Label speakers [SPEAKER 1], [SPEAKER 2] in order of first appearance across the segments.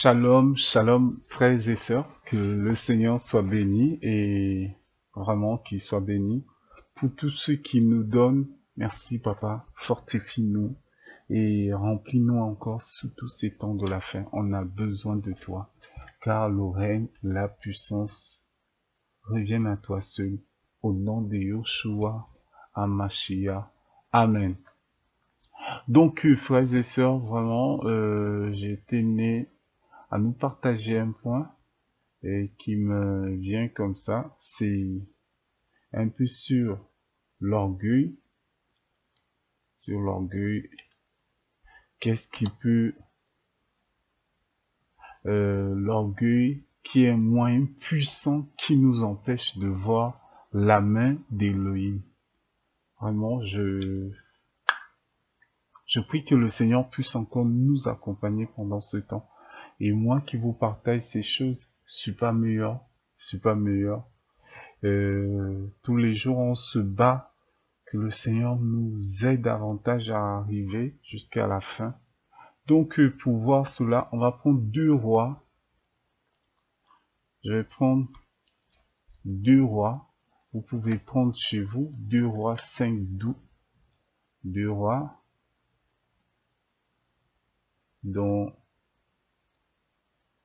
[SPEAKER 1] Shalom, shalom, frères et sœurs, que le Seigneur soit béni et vraiment qu'il soit béni pour tous ceux qui nous donnent. Merci Papa, fortifie-nous et remplis-nous encore sous tous ces temps de la fin. On a besoin de toi, car le règne, la puissance reviennent à toi seul. Au nom de Yoshua, Hamashiach. Amen. Donc, frères et sœurs, vraiment, j'ai tenu à nous partager un point qui me vient comme ça. C'est un peu sur l'orgueil. Sur l'orgueil. Qu'est-ce qui peut... l'orgueil qui est un moyen puissant qui nous empêche de voir la main d'Élohim. Vraiment, je prie que le Seigneur puisse encore nous accompagner pendant ce temps. Et moi qui vous partage ces choses, je suis pas meilleur. Tous les jours, on se bat, que le Seigneur nous aide davantage à arriver jusqu'à la fin. Donc, pour voir cela, on va prendre 2 rois. Je vais prendre 2 rois. Vous pouvez prendre chez vous 2 rois 5, 12. 2 rois. Dont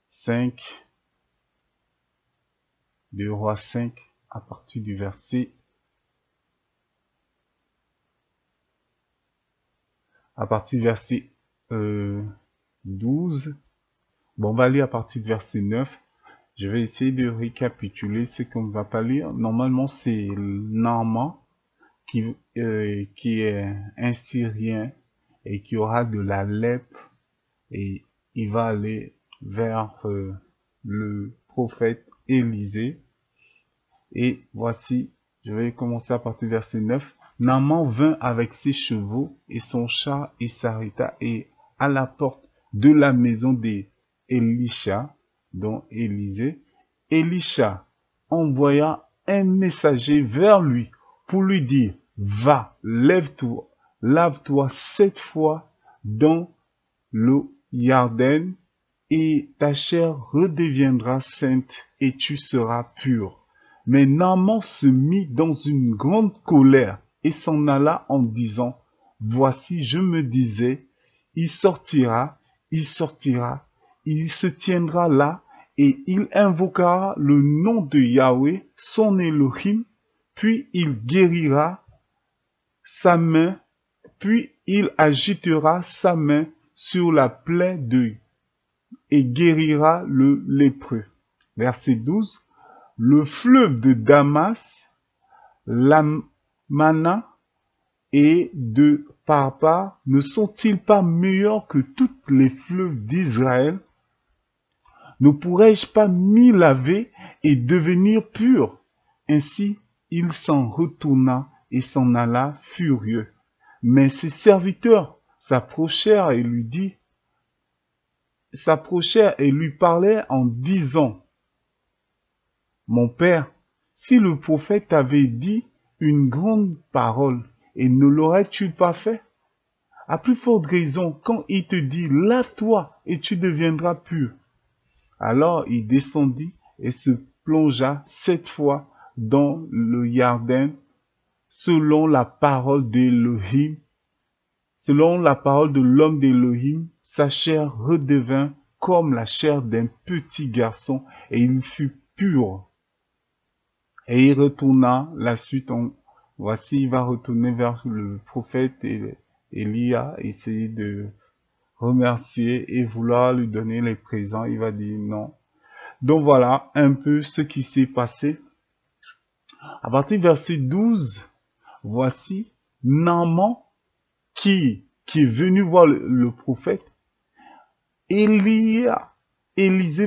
[SPEAKER 1] 5. 2 rois 5 à partir du verset 12. Bon, on va lire à partir du verset 9. Je vais essayer de récapituler ce qu'on ne va pas lire. Normalement, c'est Naaman qui est un Syrien et qui aura de la lèpre et il va aller vers le prophète Élisée. Et voici, je vais commencer à partir du verset 9. Naaman vint avec ses chevaux et son char et s'arrêta et à la porte de la maison d'Élisha, dont Élisée. Élisha envoya un messager vers lui pour lui dire, va, lève-toi, lave-toi 7 fois dans le Jordan et ta chair redeviendra sainte et tu seras pur. Mais Naaman se mit dans une grande colère et s'en alla en disant, voici, je me disais, il sortira, il se tiendra là et il invoquera le nom de Yahweh, son Elohim, puis il guérira sa main, puis il agitera sa main sur la plaie et guérira le lépreux. Verset 12. Le fleuve de Damas, l'Amana et de Parpa ne sont-ils pas meilleurs que toutes les fleuves d'Israël? Ne pourrais-je pas m'y laver et devenir pur? Ainsi, il s'en retourna et s'en alla furieux. Mais ses serviteurs s'approchèrent et lui parlaient en disant, mon père, si le prophète t'avait dit une grande parole, et ne l'aurais-tu pas fait? À plus forte raison, quand il te dit, lave-toi et tu deviendras pur. Alors il descendit et se plongea 7 fois dans le Jordan, selon la parole d'Élohim. Selon la parole de l'homme d'Élohim, sa chair redevint comme la chair d'un petit garçon, et il fut pur. Et il retourna, la suite, voici, il va retourner vers le prophète Élia, essayer de remercier et vouloir lui donner les présents. Il va dire non. Donc voilà un peu ce qui s'est passé. À partir du verset 12, voici Naaman qui est venu voir le prophète. Élisée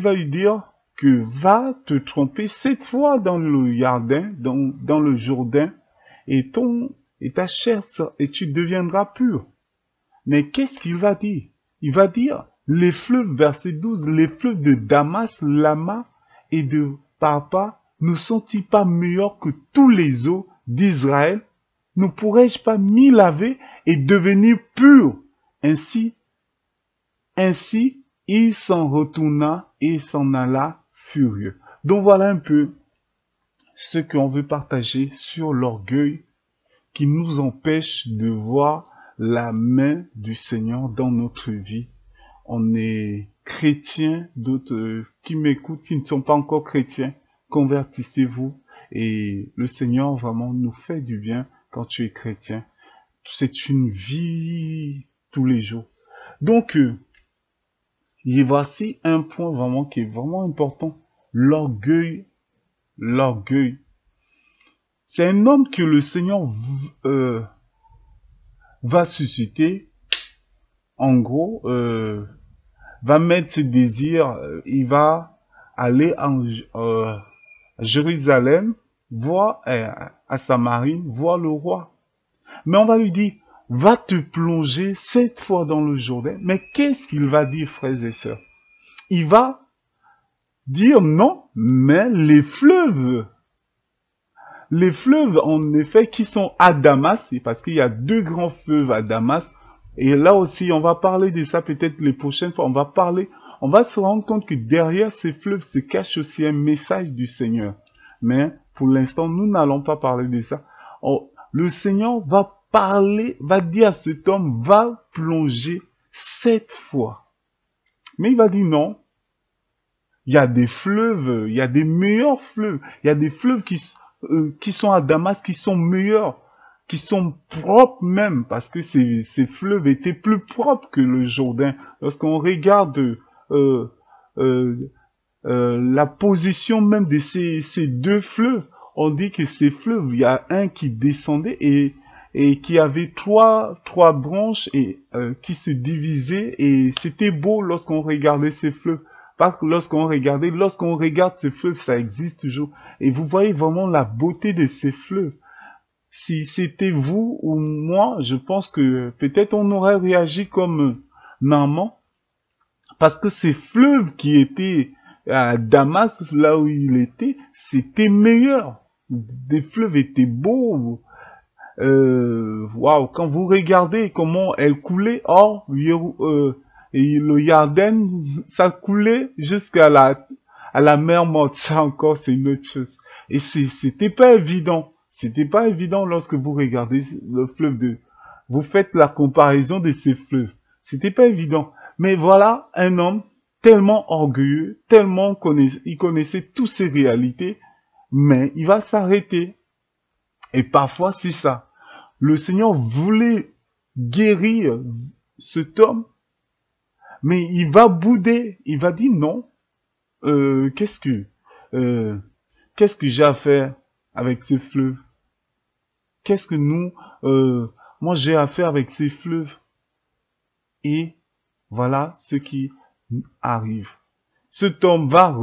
[SPEAKER 1] va lui dire que va te tromper 7 fois dans le Jordan, dans le Jourdain, et ta chair, et tu deviendras pur. Mais qu'est-ce qu'il va dire? Il va dire, les fleuves, verset 12, les fleuves de Damas, Lama et de Parpa ne sont-ils pas meilleurs que tous les eaux d'Israël? Ne pourrais-je pas m'y laver et devenir pur? Ainsi, il s'en retourna et s'en alla furieux. Donc voilà un peu ce qu'on veut partager sur l'orgueil qui nous empêche de voir la main du Seigneur dans notre vie. On est chrétiens, d'autres qui m'écoutent, qui ne sont pas encore chrétiens, convertissez-vous et le Seigneur vraiment nous fait du bien quand tu es chrétien. C'est une vie tous les jours. Donc, et voici un point vraiment qui est vraiment important. L'orgueil. L'orgueil. C'est un homme que le Seigneur va susciter. En gros, va mettre ses désirs. Il va aller à Jérusalem, voir à Samarie, voir le roi. Mais on va lui dire, va te plonger 7 fois dans le Jourdain. Mais qu'est-ce qu'il va dire, frères et sœurs? Il va dire non, mais les fleuves en effet qui sont à Damas, parce qu'il y a 2 grands fleuves à Damas, et là aussi on va parler de ça peut-être les prochaines fois, on va se rendre compte que derrière ces fleuves se cache aussi un message du Seigneur. Mais pour l'instant, nous n'allons pas parler de ça. Le Seigneur va dire à cet homme, va plonger 7 fois. Mais il va dire non. Il y a des fleuves, il y a des meilleurs fleuves. Il y a des fleuves qui sont à Damas, qui sont meilleurs, qui sont propres même, parce que ces fleuves étaient plus propres que le Jourdain. Lorsqu'on regarde la position même de ces 2 fleuves, on dit que ces fleuves, il y a un qui descendait et qui avait trois branches et qui se divisaient, et c'était beau lorsqu'on regardait ces fleuves. Pas que lorsqu'on regarde ces fleuves, ça existe toujours. Et vous voyez vraiment la beauté de ces fleuves. Si c'était vous ou moi, je pense que peut-être on aurait réagi comme Naaman. Parce que ces fleuves qui étaient à Damas, là où il était, c'était meilleur. Des fleuves étaient beaux. Waouh, quand vous regardez comment elles coulaient, et le Yarden, ça coulait jusqu'à la mer morte. Ça encore, c'est une autre chose. Et c'était pas évident. C'était pas évident lorsque vous regardez le fleuve vous faites la comparaison de ces fleuves. C'était pas évident. Mais voilà un homme tellement orgueilleux, il connaissait toutes ces réalités, mais il va s'arrêter. Et parfois, c'est ça. Le Seigneur voulait guérir cet homme, mais il va bouder. Il va dire non. Qu'est-ce que j'ai à faire avec ce fleuve? Qu'est-ce que moi j'ai à faire avec ces fleuves? Et voilà ce qui arrive. Cet homme va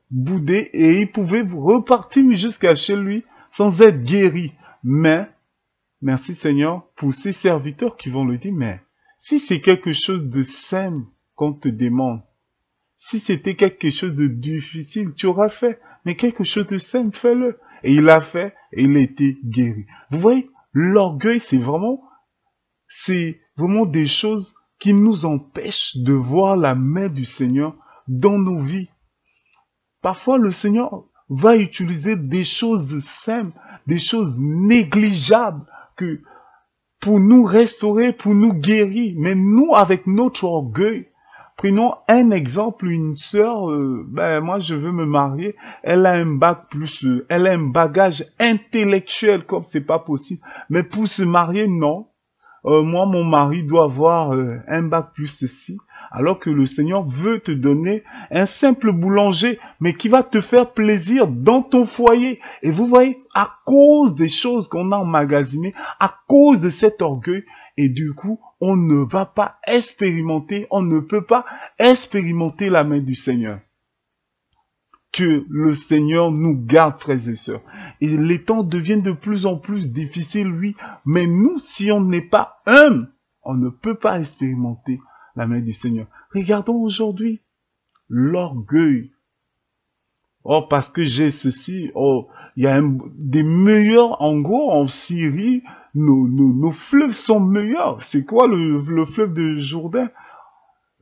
[SPEAKER 1] bouder et il pouvait repartir jusqu'à chez lui sans être guéri. Mais, merci Seigneur pour ces serviteurs qui vont lui dire, mais si c'est quelque chose de simple qu'on te demande, si c'était quelque chose de difficile, tu auras fait. Mais quelque chose de simple, fais-le. Et il a fait et il a été guéri. Vous voyez, l'orgueil, c'est vraiment des choses qui nous empêchent de voir la main du Seigneur dans nos vies. Parfois, le Seigneur va utiliser des choses simples, des choses négligeables pour nous restaurer, pour nous guérir. Mais nous, avec notre orgueil, prenons un exemple, une sœur, moi je veux me marier, elle a un bac plus, elle a un bagage intellectuel comme c'est pas possible. Mais pour se marier, non. Moi, mon mari doit avoir un bac plus ceci, alors que le Seigneur veut te donner un simple boulanger, mais qui va te faire plaisir dans ton foyer. Et vous voyez, à cause des choses qu'on a emmagasinées, à cause de cet orgueil, et du coup, on ne va pas expérimenter, on ne peut pas expérimenter la main du Seigneur. Que le Seigneur nous garde, frères et sœurs. Et les temps deviennent de plus en plus difficiles, oui. Mais nous, si on n'est pas humble, on ne peut pas expérimenter la main du Seigneur. Regardons aujourd'hui l'orgueil. Oh, parce que j'ai ceci. Oh, il y a des meilleurs, en gros, en Syrie, nos fleuves sont meilleurs. C'est quoi le fleuve de Jourdain?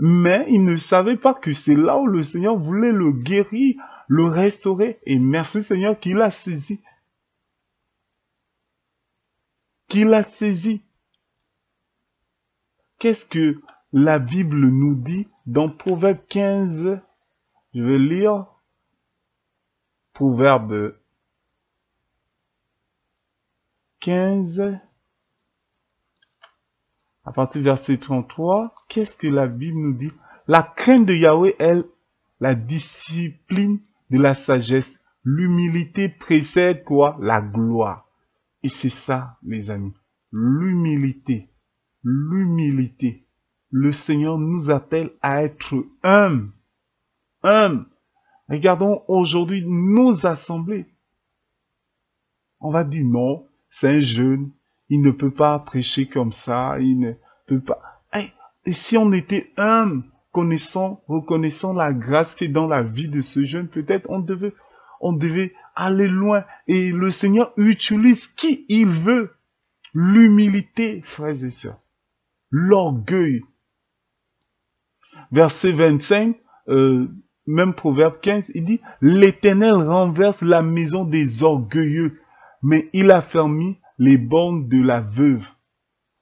[SPEAKER 1] Mais il ne savait pas que c'est là où le Seigneur voulait le guérir, le restaurer. Et merci Seigneur qu'il a saisi. Qu'il a saisi. Qu'est-ce que la Bible nous dit dans Proverbe 15? Je vais lire Proverbe 15, à partir du verset 33. Qu'est-ce que la Bible nous dit? La crainte de Yahweh est la discipline de la sagesse. L'humilité précède quoi? La gloire. Et c'est ça, les amis. L'humilité. L'humilité. Le Seigneur nous appelle à être humbles. Humbles. Regardons aujourd'hui nos assemblées. On va dire non, c'est un jeune, il ne peut pas prêcher comme ça, il ne peut pas. Hey, et si on était humble, reconnaissant la grâce qui est dans la vie de ce jeune, peut-être on devait aller loin. Et le Seigneur utilise qui il veut. L'humilité, frères et sœurs. L'orgueil. Verset 25, même Proverbe 15, il dit, l'Éternel renverse la maison des orgueilleux, mais il affermit les bornes de la veuve.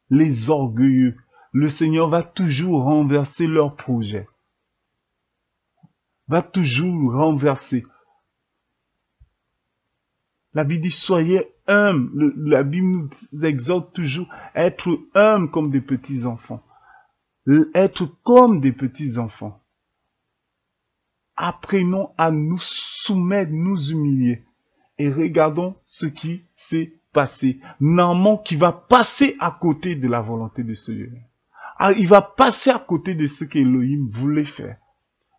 [SPEAKER 1] Les orgueilleux. Le Seigneur va toujours renverser leurs projets. Va toujours renverser. La Bible dit, soyez humbles. La Bible nous exhorte toujours à être humbles comme des petits enfants. Être comme des petits enfants. Apprenons à nous soumettre, nous humilier. Et regardons ce qui s'est passé. Naaman qui va passer à côté de la volonté de ce Dieu. Il va passer à côté de ce qu'Élohim voulait faire.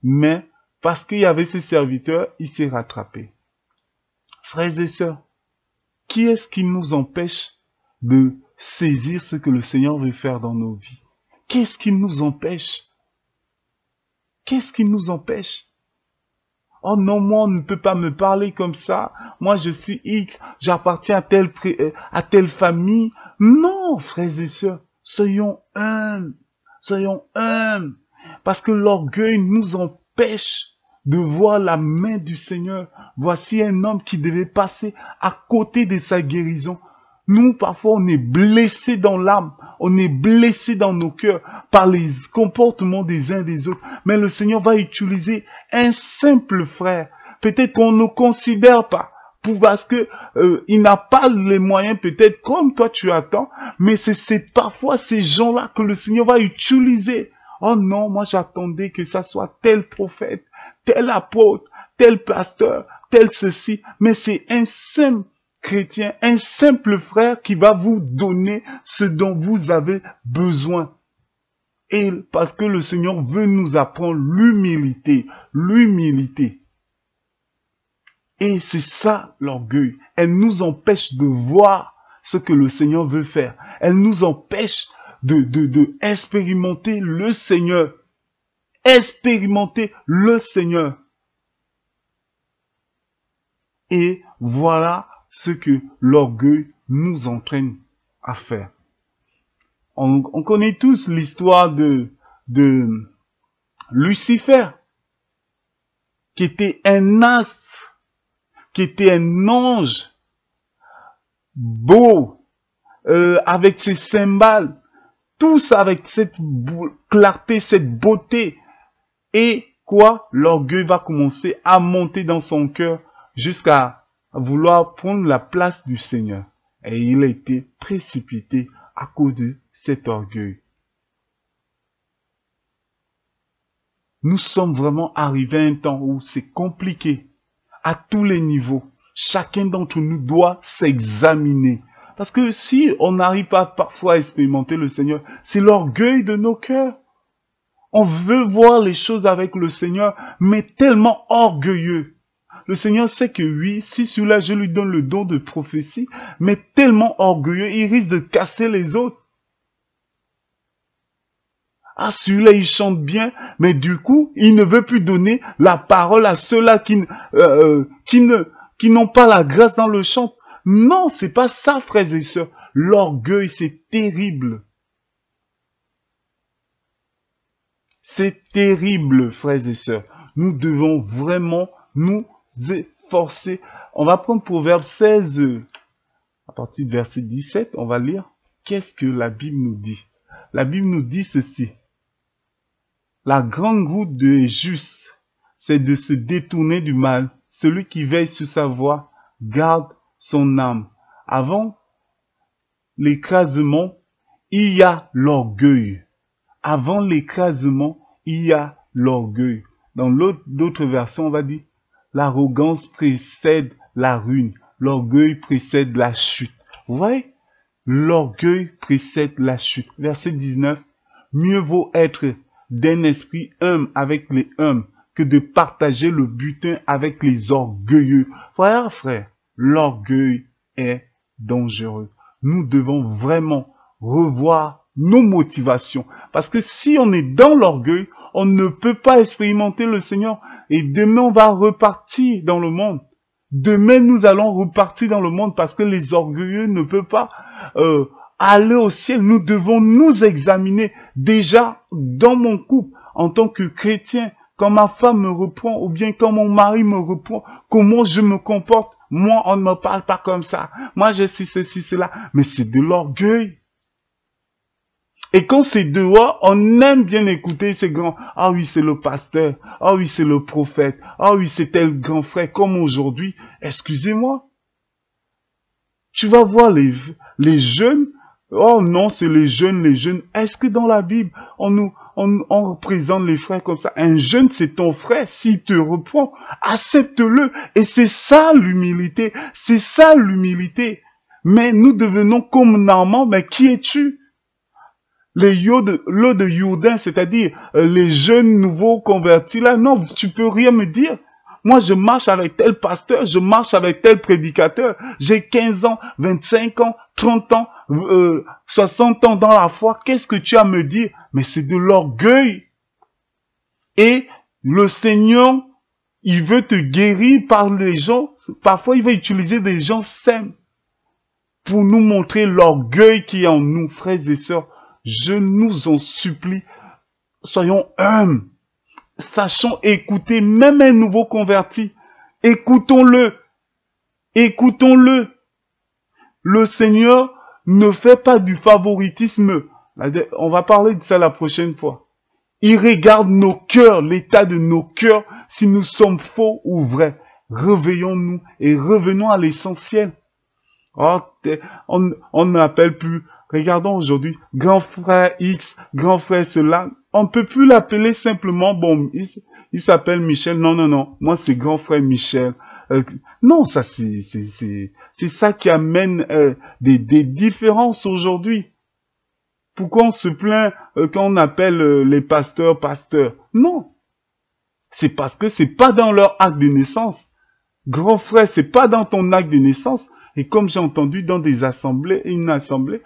[SPEAKER 1] Mais parce qu'il y avait ses serviteurs, il s'est rattrapé. Frères et sœurs, qui est-ce qui nous empêche de saisir ce que le Seigneur veut faire dans nos vies? Qu'est-ce qui nous empêche? Qu'est-ce qui nous empêche? Oh non, moi, on ne peut pas me parler comme ça. Moi, je suis X, j'appartiens à telle famille. Non, frères et sœurs, soyons humbles. Soyons humbles. Parce que l'orgueil nous empêche de voir la main du Seigneur. Voici un homme qui devait passer à côté de sa guérison. Nous, parfois, on est blessés dans l'âme, on est blessés dans nos cœurs par les comportements des uns des autres. Mais le Seigneur va utiliser un simple frère. Peut-être qu'on ne considère pas, parce que il n'a pas les moyens, peut-être comme toi tu attends. Mais c'est parfois ces gens-là que le Seigneur va utiliser. Oh non, moi j'attendais que ça soit tel prophète, tel apôtre, tel pasteur, tel ceci. Mais c'est un simple chrétien, un simple frère qui va vous donner ce dont vous avez besoin. Et parce que le Seigneur veut nous apprendre l'humilité, l'humilité. Et c'est ça l'orgueil. Elle nous empêche de voir ce que le Seigneur veut faire. Elle nous empêche de expérimenter le Seigneur. Expérimenter le Seigneur. Et voilà ce que l'orgueil nous entraîne à faire. On connaît tous l'histoire de Lucifer, qui était un astre, qui était un ange, beau, avec ses cymbales, tous avec cette clarté, cette beauté. Et quoi? L'orgueil va commencer à monter dans son cœur jusqu'à vouloir prendre la place du Seigneur. Et il a été précipité à cause de cet orgueil. Nous sommes vraiment arrivés à un temps où c'est compliqué à tous les niveaux. Chacun d'entre nous doit s'examiner. Parce que si on n'arrive pas parfois à expérimenter le Seigneur, c'est l'orgueil de nos cœurs. On veut voir les choses avec le Seigneur, mais tellement orgueilleux. Le Seigneur sait que oui, si celui-là, je lui donne le don de prophétie, mais tellement orgueilleux, il risque de casser les autres. Ah, celui-là, il chante bien, mais du coup, il ne veut plus donner la parole à ceux-là qui n'ont pas la grâce dans le chant. Non, c'est pas ça, frères et sœurs. L'orgueil, c'est terrible. C'est terrible, frères et sœurs. Nous devons vraiment nous efforcer. On va prendre Proverbe 16, à partir du verset 17, on va lire. Qu'est-ce que la Bible nous dit? La Bible nous dit ceci. La grande route des justes, c'est de se détourner du mal. Celui qui veille sur sa voie garde son âme. Avant l'écrasement, il y a l'orgueil. Avant l'écrasement, il y a l'orgueil. Dans d'autres versions, on va dire, l'arrogance précède la ruine. L'orgueil précède la chute. Vous voyez? L'orgueil précède la chute. Verset 19. Mieux vaut être d'un esprit humble avec les humbles que de partager le butin avec les orgueilleux. Frère, l'orgueil est dangereux. Nous devons vraiment revoir nos motivations. Parce que si on est dans l'orgueil, on ne peut pas expérimenter le Seigneur. Et demain, on va repartir dans le monde. Demain, nous allons repartir dans le monde parce que les orgueilleux ne peuvent pas aller au ciel. Nous devons nous examiner déjà dans mon couple en tant que chrétien. Quand ma femme me reprend ou bien quand mon mari me reprend, comment je me comporte? Moi, on ne me parle pas comme ça. Moi, je suis ceci, cela. Mais c'est de l'orgueil. Et quand c'est dehors, on aime bien écouter ces grands. Ah oui, c'est le pasteur. Ah oui, c'est le prophète. Ah oui, c'est tel grand frère. Comme aujourd'hui, excusez-moi. Tu vas voir les jeunes. Oh non, c'est les jeunes, les jeunes. Est-ce que dans la Bible, on représente les frères comme ça? Un jeune, c'est ton frère. S'il te reprend, accepte-le. Et c'est ça l'humilité. C'est ça l'humilité. Mais nous devenons comme Naaman. Mais qui es-tu? L'eau de Jourdain, c'est-à-dire les jeunes nouveaux convertis là, non, tu peux rien me dire. Moi, je marche avec tel pasteur, je marche avec tel prédicateur. J'ai 15 ans, 25 ans, 30 ans, 60 ans dans la foi. Qu'est-ce que tu as à me dire? Mais c'est de l'orgueil. Et le Seigneur, il veut te guérir par les gens. Parfois, il va utiliser des gens simples pour nous montrer l'orgueil qui est en nous, frères et sœurs. Je nous en supplie, soyons humbles, sachons écouter même un nouveau converti. Écoutons-le, écoutons-le. Le Seigneur ne fait pas du favoritisme. On va parler de ça la prochaine fois. Il regarde nos cœurs, l'état de nos cœurs, si nous sommes faux ou vrais. Réveillons-nous et revenons à l'essentiel. Oh, on n'appelle plus. Regardons aujourd'hui, grand frère X, grand frère cela. On ne peut plus l'appeler simplement, bon, il s'appelle Michel. Non, non, non. Moi, c'est grand frère Michel. Non, ça, c'est ça qui amène des différences aujourd'hui. Pourquoi on se plaint quand on appelle les pasteurs pasteurs? Non. C'est parce que c'est pas dans leur acte de naissance. Grand frère, c'est pas dans ton acte de naissance. Et comme j'ai entendu dans des assemblées, une assemblée,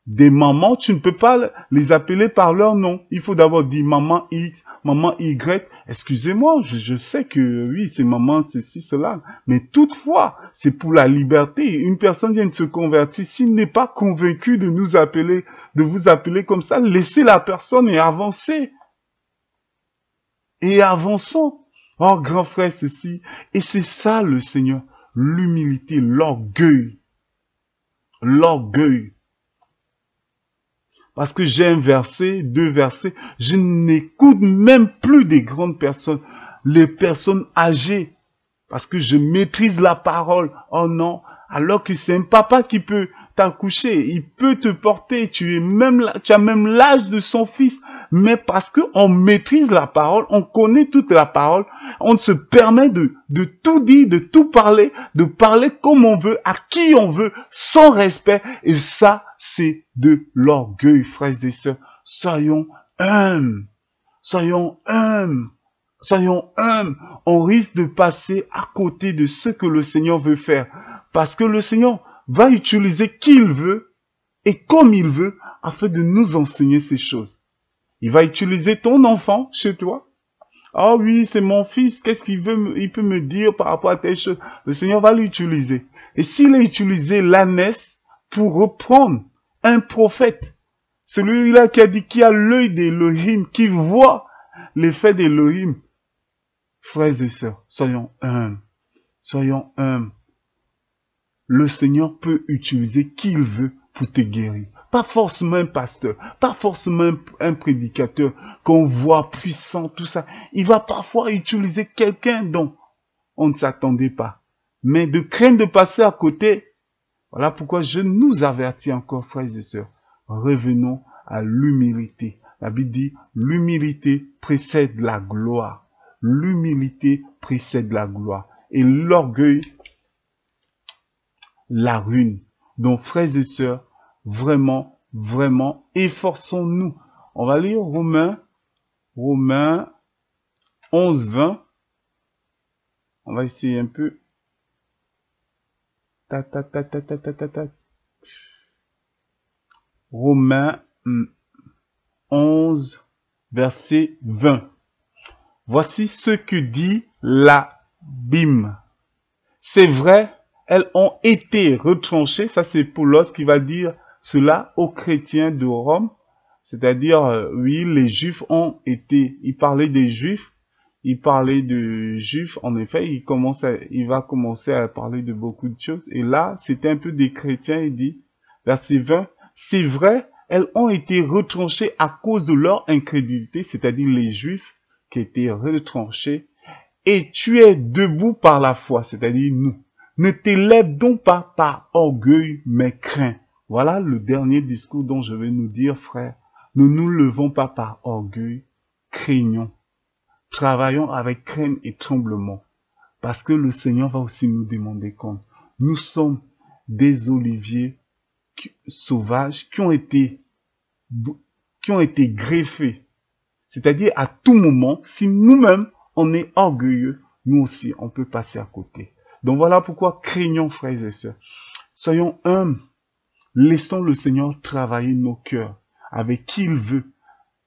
[SPEAKER 1] des mamans, tu ne peux pas les appeler par leur nom. Il faut d'abord dire maman X, maman Y. Excusez-moi, je sais que oui, c'est maman, ceci, cela. Mais toutefois, c'est pour la liberté. Une personne vient de se convertir. S'il n'est pas convaincu de nous appeler, de vous appeler comme ça, laissez la personne et avancez. Et avançons. Oh, grand frère, ceci. Et c'est ça le Seigneur. L'humilité, l'orgueil. L'orgueil. Parce que j'ai un verset, deux versets, je n'écoute même plus des grandes personnes, les personnes âgées, parce que je maîtrise la parole. Oh non, alors que c'est un papa qui peut t'accoucher, il peut te porter, tu as même l'âge de son fils, mais parce que on maîtrise la parole, on connaît toute la parole, on se permet de tout dire, de tout parler, de parler comme on veut, à qui on veut, sans respect, et ça, c'est de l'orgueil, frères et sœurs. Soyons humbles, soyons humbles, soyons humbles. On risque de passer à côté de ce que le Seigneur veut faire, parce que le Seigneur va utiliser qui il veut et comme il veut afin de nous enseigner ces choses. Il va utiliser ton enfant chez toi. Ah oui, c'est mon fils, qu'est-ce qu'il veut, il peut me dire par rapport à telle chose. Le Seigneur va l'utiliser. Et s'il a utilisé l'ânesse pour reprendre un prophète, celui-là qui a dit qu'il a l'œil d'Élohim, qui voit l'effet d'Élohim. Frères et sœurs, soyons humbles. Soyons humbles. Le Seigneur peut utiliser qui il veut pour te guérir. Pas forcément un pasteur, pas forcément un prédicateur qu'on voit puissant, tout ça. Il va parfois utiliser quelqu'un dont on ne s'attendait pas. Mais de craindre de passer à côté, voilà pourquoi je nous avertis encore, frères et sœurs. Revenons à l'humilité. La Bible dit, l'humilité précède la gloire. L'humilité précède la gloire. Et l'orgueil, la ruine. Donc, frères et sœurs, vraiment, vraiment, efforçons-nous. On va lire Romains 11, 20. On va essayer un peu. Romains 11, verset 20. Voici ce que dit la Bible. C'est vrai, elles ont été retranchées. Ça, c'est Paulos qui va dire cela aux chrétiens de Rome. C'est-à-dire, oui, les Juifs ont été... Il parlait des Juifs. Il parlait de Juifs. En effet, il va commencer à parler de beaucoup de choses. Et là, c'était un peu des chrétiens. Il dit, verset 20, c'est vrai, elles ont été retranchées à cause de leur incrédulité. C'est-à-dire les Juifs qui étaient retranchés. Et tu es debout par la foi, c'est-à-dire nous. Ne t'élève donc pas par orgueil, mais crains. Voilà le dernier discours dont je vais nous dire, frère. Ne nous levons pas par orgueil, craignons. Travaillons avec crainte et tremblement. Parce que le Seigneur va aussi nous demander compte. Nous sommes des oliviers sauvages qui ont été greffés. C'est-à-dire à tout moment, si nous-mêmes on est orgueilleux, nous aussi on peut passer à côté. Donc voilà pourquoi craignons, frères et sœurs. Soyons humbles. Laissons le Seigneur travailler nos cœurs avec qui il veut.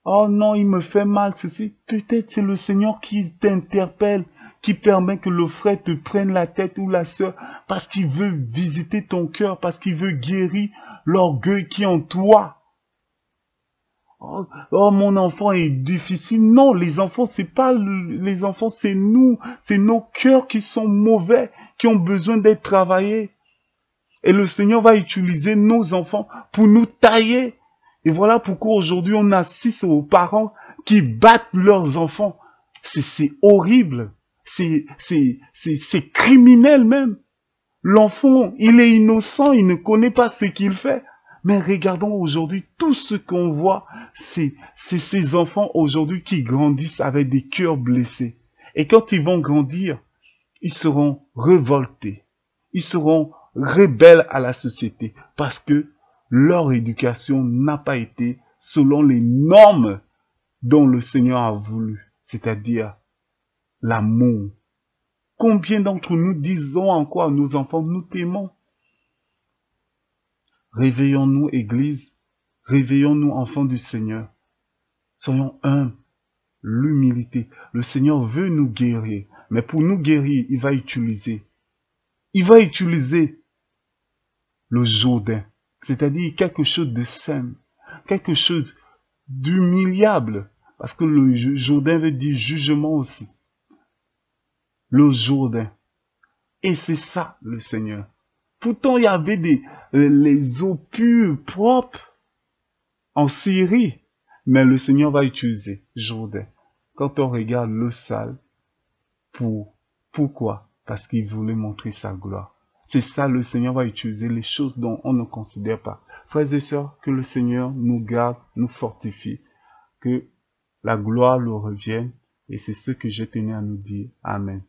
[SPEAKER 1] Oh non, il me fait mal ceci. Peut-être c'est le Seigneur qui t'interpelle, qui permet que le frère te prenne la tête ou la sœur, parce qu'il veut visiter ton cœur, parce qu'il veut guérir l'orgueil qui est en toi. Oh, mon enfant est difficile. Non, les enfants, c'est pas les enfants, c'est nous. C'est nos cœurs qui sont mauvais, qui ont besoin d'être travaillés. Et le Seigneur va utiliser nos enfants pour nous tailler. Et voilà pourquoi aujourd'hui on assiste aux parents qui battent leurs enfants. C'est horrible. C'est criminel même. L'enfant, il est innocent, il ne connaît pas ce qu'il fait. Mais regardons aujourd'hui, tout ce qu'on voit, c'est ces enfants aujourd'hui qui grandissent avec des cœurs blessés. Et quand ils vont grandir, ils seront révoltés. Ils seront rebelles à la société parce que leur éducation n'a pas été selon les normes dont le Seigneur a voulu, c'est-à-dire l'amour. Combien d'entre nous disons encore à nos enfants, nous t'aimons? Réveillons-nous, Église. Réveillons-nous, enfants du Seigneur. Soyons humbles. L'humilité. Le Seigneur veut nous guérir. Mais pour nous guérir, il va utiliser le Jourdain. C'est-à-dire quelque chose de sain. Quelque chose d'humiliable. Parce que le Jourdain veut dire jugement aussi. Le Jourdain. Et c'est ça, le Seigneur. Pourtant, il y avait les eaux pures, propres, en Syrie. Mais le Seigneur va utiliser Jourdain. Quand on regarde le sale, pourquoi? Parce qu'il voulait montrer sa gloire. C'est ça, le Seigneur va utiliser les choses dont on ne considère pas. Frères et sœurs, que le Seigneur nous garde, nous fortifie, que la gloire lui revienne. Et c'est ce que je tenais à nous dire. Amen.